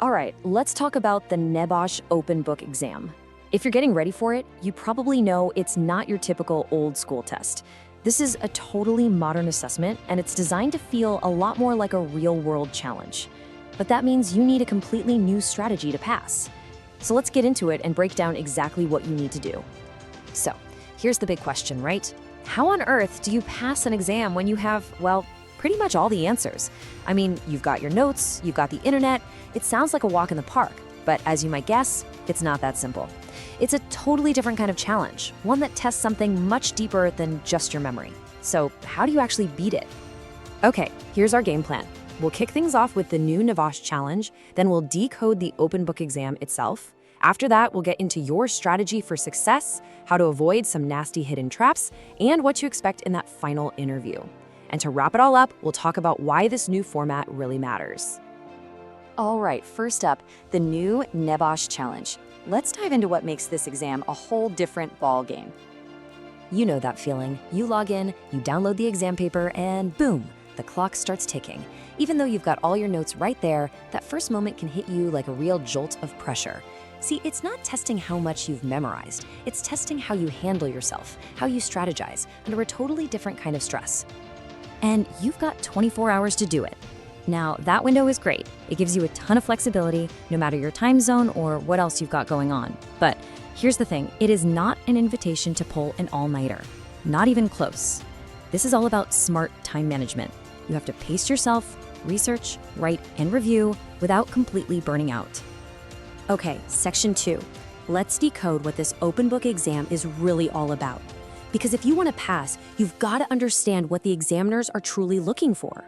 All right, let's talk about the NEBOSH Open Book Exam. If you're getting ready for it, you probably know it's not your typical old school test. This is a totally modern assessment, and it's designed to feel a lot more like a real-world challenge. But that means you need a completely new strategy to pass. So let's get into it and break down exactly what you need to do. So, here's the big question, right? How on earth do you pass an exam when you have, well, pretty much all the answers? I mean, you've got your notes, you've got the internet. It sounds like a walk in the park, but as you might guess, it's not that simple. It's a totally different kind of challenge, one that tests something much deeper than just your memory. So how do you actually beat it? Okay, here's our game plan. We'll kick things off with the new NEBOSH challenge, then we'll decode the open book exam itself. After that, we'll get into your strategy for success, how to avoid some nasty hidden traps, and what to expect in that final interview. And to wrap it all up, we'll talk about why this new format really matters. All right, first up, the new NEBOSH challenge. Let's dive into what makes this exam a whole different ball game. You know that feeling. You log in, you download the exam paper, and boom, the clock starts ticking. Even though you've got all your notes right there, that first moment can hit you like a real jolt of pressure. See, it's not testing how much you've memorized. It's testing how you handle yourself, how you strategize, under a totally different kind of stress. And you've got 24 hours to do it. Now, that window is great. It gives you a ton of flexibility, no matter your time zone or what else you've got going on. But here's the thing, it is not an invitation to pull an all-nighter. Not even close. This is all about smart time management. You have to pace yourself, research, write, and review without completely burning out. Okay, section 2. Let's decode what this open book exam is really all about. Because if you want to pass, you've got to understand what the examiners are truly looking for.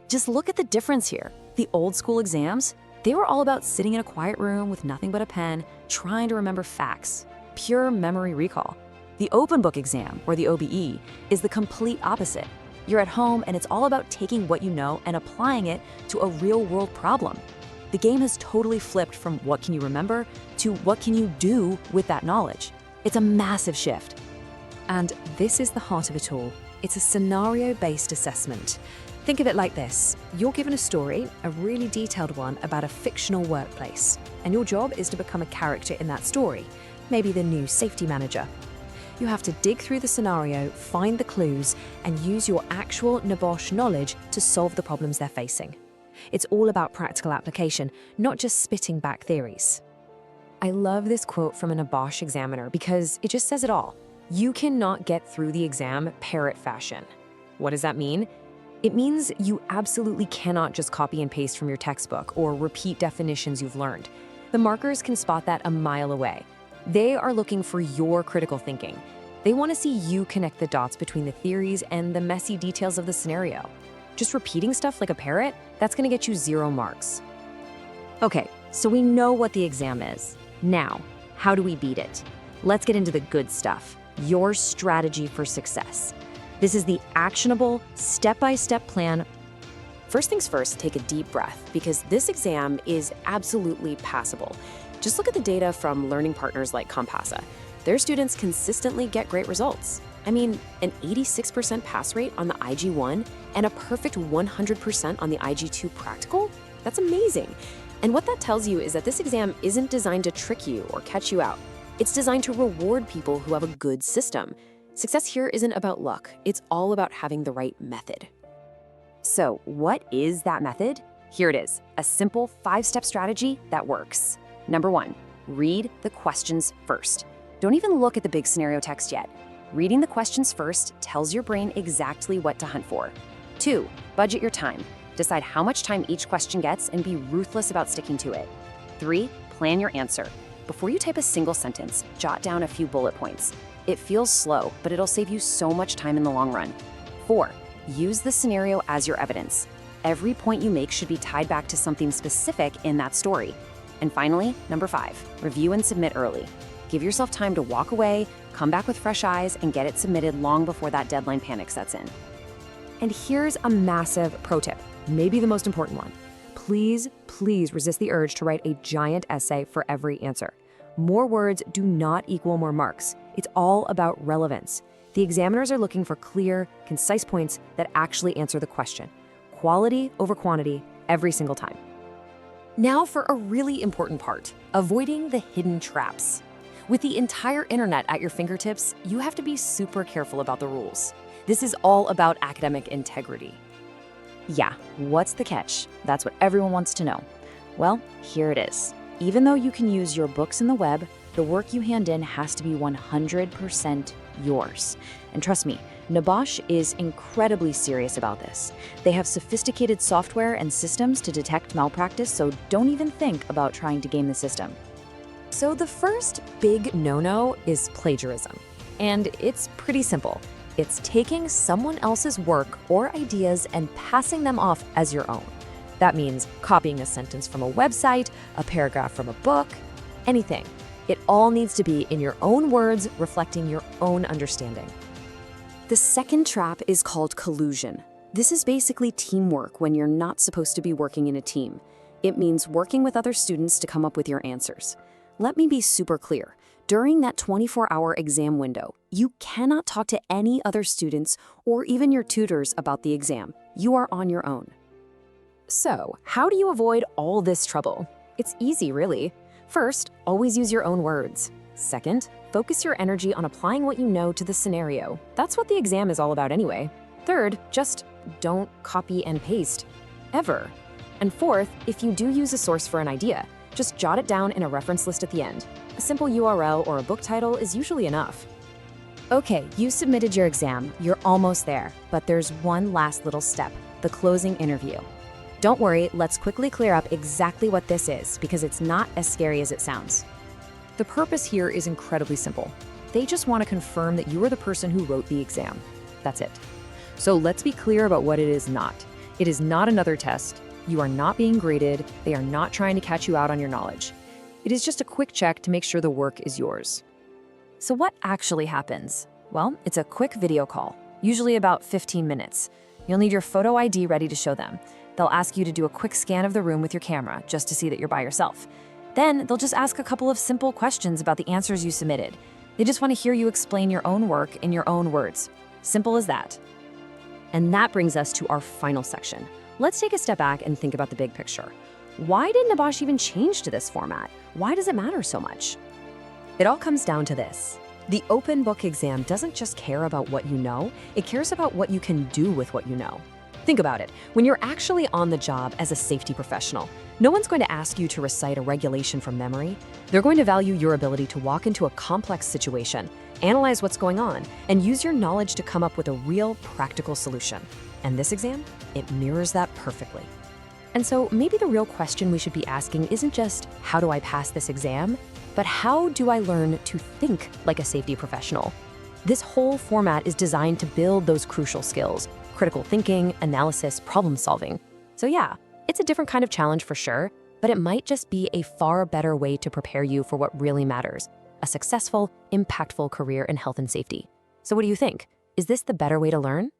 Just look at the difference here. The old school exams, they were all about sitting in a quiet room with nothing but a pen, trying to remember facts. Pure memory recall. The open book exam, or the OBE, is the complete opposite. You're at home and it's all about taking what you know and applying it to a real-world problem. The game has totally flipped from what can you remember to what can you do with that knowledge. It's a massive shift. And this is the heart of it all. It's a scenario-based assessment. Think of it like this. You're given a story, a really detailed one, about a fictional workplace. And your job is to become a character in that story, maybe the new safety manager. You have to dig through the scenario, find the clues, and use your actual NEBOSH knowledge to solve the problems they're facing. It's all about practical application, not just spitting back theories. I love this quote from a NEBOSH examiner because it just says it all. You cannot get through the exam parrot fashion. What does that mean? It means you absolutely cannot just copy and paste from your textbook or repeat definitions you've learned. The markers can spot that a mile away. They are looking for your critical thinking. They want to see you connect the dots between the theories and the messy details of the scenario. Just repeating stuff like a parrot, that's going to get you 0 marks. Okay, so we know what the exam is. Now, how do we beat it? Let's get into the good stuff. Your strategy for success. This is the actionable, step-by-step plan. First things first, take a deep breath because this exam is absolutely passable. Just look at the data from learning partners like Compassa. Their students consistently get great results. I mean, an 86% pass rate on the IG1 and a perfect 100% on the IG2 practical? That's amazing. And what that tells you is that this exam isn't designed to trick you or catch you out. It's designed to reward people who have a good system. Success here isn't about luck. It's all about having the right method. So what is that method? Here it is, a simple 5-step strategy that works. Number 1, read the questions first. Don't even look at the big scenario text yet. Reading the questions first tells your brain exactly what to hunt for. 2, budget your time. Decide how much time each question gets and be ruthless about sticking to it. 3, plan your answer. Before you type a single sentence, jot down a few bullet points. It feels slow, but it'll save you so much time in the long run. 4, use the scenario as your evidence. Every point you make should be tied back to something specific in that story. And finally, number 5, review and submit early. Give yourself time to walk away, come back with fresh eyes, and get it submitted long before that deadline panic sets in. And here's a massive pro tip, maybe the most important one. Please, please resist the urge to write a giant essay for every answer. More words do not equal more marks. It's all about relevance. The examiners are looking for clear, concise points that actually answer the question. Quality over quantity every single time. Now for a really important part, avoiding the hidden traps. With the entire internet at your fingertips, you have to be super careful about the rules. This is all about academic integrity. Yeah, what's the catch? That's what everyone wants to know. Well, here it is. Even though you can use your books in the web, the work you hand in has to be 100% yours. And trust me, NEBOSH is incredibly serious about this. They have sophisticated software and systems to detect malpractice, so don't even think about trying to game the system. So the first big no-no is plagiarism. And it's pretty simple. It's taking someone else's work or ideas and passing them off as your own. That means copying a sentence from a website, a paragraph from a book, anything. It all needs to be in your own words, reflecting your own understanding. The second trap is called collusion. This is basically teamwork when you're not supposed to be working in a team. It means working with other students to come up with your answers. Let me be super clear. During that 24-hour exam window, you cannot talk to any other students or even your tutors about the exam. You are on your own. So, how do you avoid all this trouble? It's easy, really. First, always use your own words. Second, focus your energy on applying what you know to the scenario. That's what the exam is all about anyway. Third, just don't copy and paste. Ever. And fourth, if you do use a source for an idea, just jot it down in a reference list at the end. A simple URL or a book title is usually enough. Okay, you submitted your exam. You're almost there. But there's one last little step, the closing interview. Don't worry, let's quickly clear up exactly what this is, because it's not as scary as it sounds. The purpose here is incredibly simple. They just want to confirm that you are the person who wrote the exam. That's it. So let's be clear about what it is not. It is not another test. You are not being graded. They are not trying to catch you out on your knowledge. It is just a quick check to make sure the work is yours. So what actually happens? Well, it's a quick video call, usually about 15 minutes. You'll need your photo ID ready to show them. They'll ask you to do a quick scan of the room with your camera just to see that you're by yourself. Then they'll just ask a couple of simple questions about the answers you submitted. They just want to hear you explain your own work in your own words. Simple as that. And that brings us to our final section. Let's take a step back and think about the big picture. Why did NEBOSH even change to this format? Why does it matter so much? It all comes down to this. The open book exam doesn't just care about what you know, it cares about what you can do with what you know. Think about it. When you're actually on the job as a safety professional, no one's going to ask you to recite a regulation from memory. They're going to value your ability to walk into a complex situation, analyze what's going on, and use your knowledge to come up with a real practical solution. And this exam, it mirrors that perfectly. And so maybe the real question we should be asking isn't just, how do I pass this exam? But how do I learn to think like a safety professional? This whole format is designed to build those crucial skills: critical thinking, analysis, problem solving. So yeah, it's a different kind of challenge for sure, but it might just be a far better way to prepare you for what really matters: a successful, impactful career in health and safety. So what do you think? Is this the better way to learn?